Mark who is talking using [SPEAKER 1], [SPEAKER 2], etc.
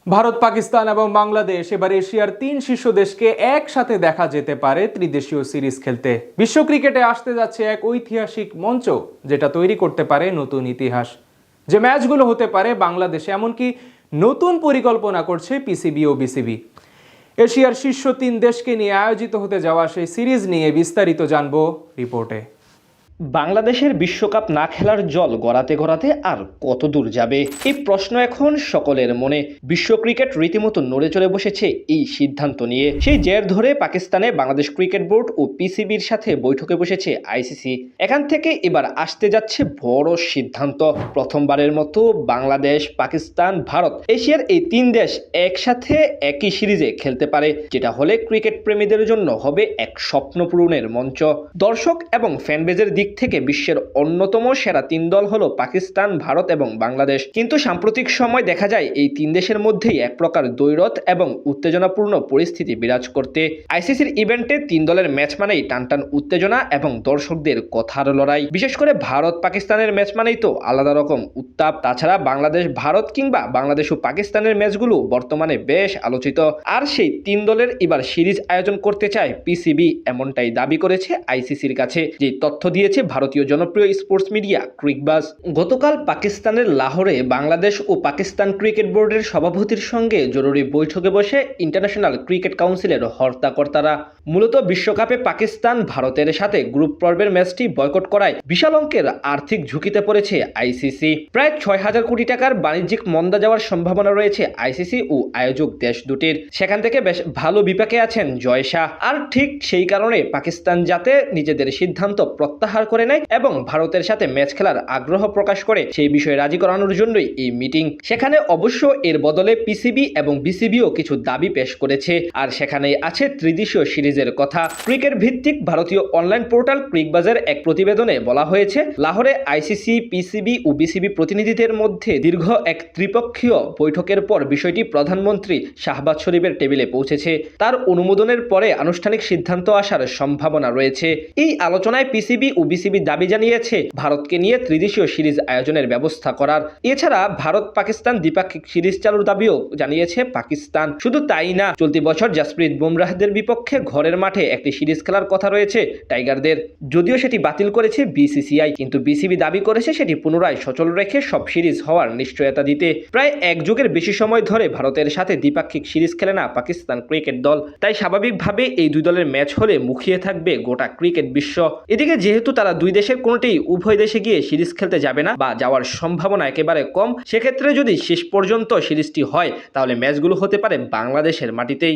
[SPEAKER 1] ভারত, পাকিস্তান এবং বাংলাদেশ এবার এশিয়ার ৩ শীর্ষ দেশকে একসাথে দেখা যেতে পারে ত্রিদেশীয় সিরিজ খেলতে। বিশ্ব ক্রিকেটে আসতে যাচ্ছে এক ঐতিহাসিক মঞ্চ, যেটা তৈরি করতে পারে নতুন ইতিহাস। যে ম্যাচগুলো হতে পারে বাংলাদেশে, এমনকি নতুন পরিকল্পনা করছে পিসিবি ও বিসিবি। এশিয়ার শীর্ষ ৩ দেশকে নিয়ে আয়োজিত হতে যাওয়া সেই সিরিজ নিয়ে বিস্তারিত জানবো রিপোর্টে।
[SPEAKER 2] বাংলাদেশের বিশ্বকাপ না খেলার জল গড়াতে গড়াতে আর কত দূর যাবে, এই প্রশ্ন এখন সকলের মনে। বিশ্ব ক্রিকেট রীতিমতো নড়ে চড়ে বসেছে এই সিদ্ধান্ত নিয়ে। সেই জের ধরে পাকিস্তানে বাংলাদেশ ক্রিকেট বোর্ড ও পিসিবির সাথে বৈঠকে বসেছে আইসিসি। এখান থেকে এবার আসতে যাচ্ছে বড় সিদ্ধান্ত। প্রথমবারের মতো বাংলাদেশ, পাকিস্তান, ভারত, এশিয়ার এই ৩ দেশ একসাথে একই সিরিজে খেলতে পারে, যেটা হলে ক্রিকেট প্রেমীদের জন্য হবে এক স্বপ্ন পূরণের মঞ্চ। দর্শক এবং ফ্যানবেজের দিক থেকে বিশ্বের অন্যতম সেরা ৩ দল হলো পাকিস্তান, ভারত এবং বাংলাদেশ। কিন্তু সাম্প্রতিক সময় দেখা যায় এই ৩ দেশের মধ্যেই এক প্রকার দ্বৈরথ এবং উত্তেজনাপূর্ণ পরিস্থিতি বিরাজ করতে। আইসিসির ইভেন্টে ৩ দলের ম্যাচ মানেই টানটান উত্তেজনা এবং দর্শকদের কথার লড়াই। বিশেষ করে ভারত পাকিস্তানের ম্যাচ মানেই তো আলাদা রকম উত্তাপ। তাছাড়া বাংলাদেশ ভারত কিংবা বাংলাদেশ ও পাকিস্তানের ম্যাচগুলো বর্তমানে বেশ আলোচিত। আর সেই ৩ দলের এবার সিরিজ আয়োজন করতে চায় পিসিবি, এমনটাই দাবি করেছে আইসিসির কাছে, যে তথ্য দিয়েছে ভারতীয় জনপ্রিয় স্পোর্টস মিডিয়া ক্রিকবাজ। গতকাল পাকিস্তানের লাহোরে বাংলাদেশ ও পাকিস্তান ক্রিকেট বোর্ডের সভাপতির সঙ্গে জরুরি বৈঠকে বসে ইন্টারন্যাশনাল ক্রিকেট কাউন্সিলের হর্তাকর্তারা। মূলত বিশ্বকাপে পাকিস্তান ভারতের সাথে গ্রুপ পর্বের ম্যাচটি বয়কট করায় বিশাল অঙ্কের আর্থিক ঝুঁকিতে পড়েছে আইসিসি। প্রায় ৬,০০০ কোটি টাকার বাণিজ্যিক মন্দা যাওয়ার সম্ভাবনা রয়েছে আইসিসি ও আয়োজক দেশ দুটির। সেখান থেকে বেশ ভালো বিপাকে আছেন জয় শাহ। আর ঠিক সেই কারণে পাকিস্তান যাতে নিজেদের সিদ্ধান্ত প্রত্যাহার করে নেয় এবং ভারতের সাথে ম্যাচ খেলার আগ্রহ প্রকাশ করে, সেই বিষয়ে রাজি করানোর জন্যই এই মিটিং। সেখানে অবশ্য এর বদলে পিসিবি এবং বিসিবিও কিছু দাবি পেশ করেছে। আর সেখানেই আছে ত্রিদেশীয় সিরিজের কথা। ক্রিকেট ভিত্তিক ভারতীয় অনলাইন পোর্টাল ক্রিকবাজের এক প্রতিবেদনে বলা হয়েছে, লাহোরে আইসিসি, পিসিবি ও বিসিবি প্রতিনিধিদের মধ্যে দীর্ঘ এক ত্রিপক্ষীয় বৈঠকের পর বিষয়টি প্রধানমন্ত্রী শাহবাজ শরীফের টেবিলে পৌঁছেছে। তার অনুমোদনের পরে আনুষ্ঠানিক সিদ্ধান্ত আসার সম্ভাবনা রয়েছে। এই আলোচনায় পিসিবি ও বিসিবি দাবি জানিয়েছে ভারতকে নিয়ে ত্রিদেশীয় সিরিজ আয়োজনের ব্যবস্থা করার। এছাড়া ভারত পাকিস্তান দ্বিপাক্ষিক সিরিজ চালুর দাবিও জানিয়েছে পাকিস্তান। শুধু তাই না, চলতি বছর জাসপ্রীত বুমরাহদের বিপক্ষে ঘরের মাঠে একটি সিরিজ খেলার কথা রয়েছে টাইগারদের। যদিও সেটি বাতিল করেছে বিসিসিআই, কিন্তু বিসিবি দাবি করেছে সেটি পুনরায় সচল রেখে সব সিরিজ হওয়ার নিশ্চয়তা দিতে। প্রায় এক যুগের বেশি সময় ধরে ভারতের সাথে দ্বিপাক্ষিক সিরিজ খেলে না পাকিস্তান ক্রিকেট দল, তাই স্বাভাবিকভাবে এই দুই দলের ম্যাচ হলে মুখিয়ে থাকবে গোটা ক্রিকেট বিশ্ব। এদিকে যেহেতু তারা দুই দেশের কোনোটিই উভয় দেশে গিয়ে সিরিজ খেলতে যাবে না বা যাওয়ার সম্ভাবনা একেবারে কম, সেক্ষেত্রে যদি শেষ পর্যন্ত সিরিজটি হয় তাহলে ম্যাচগুলো হতে পারে বাংলাদেশের মাটিতেই।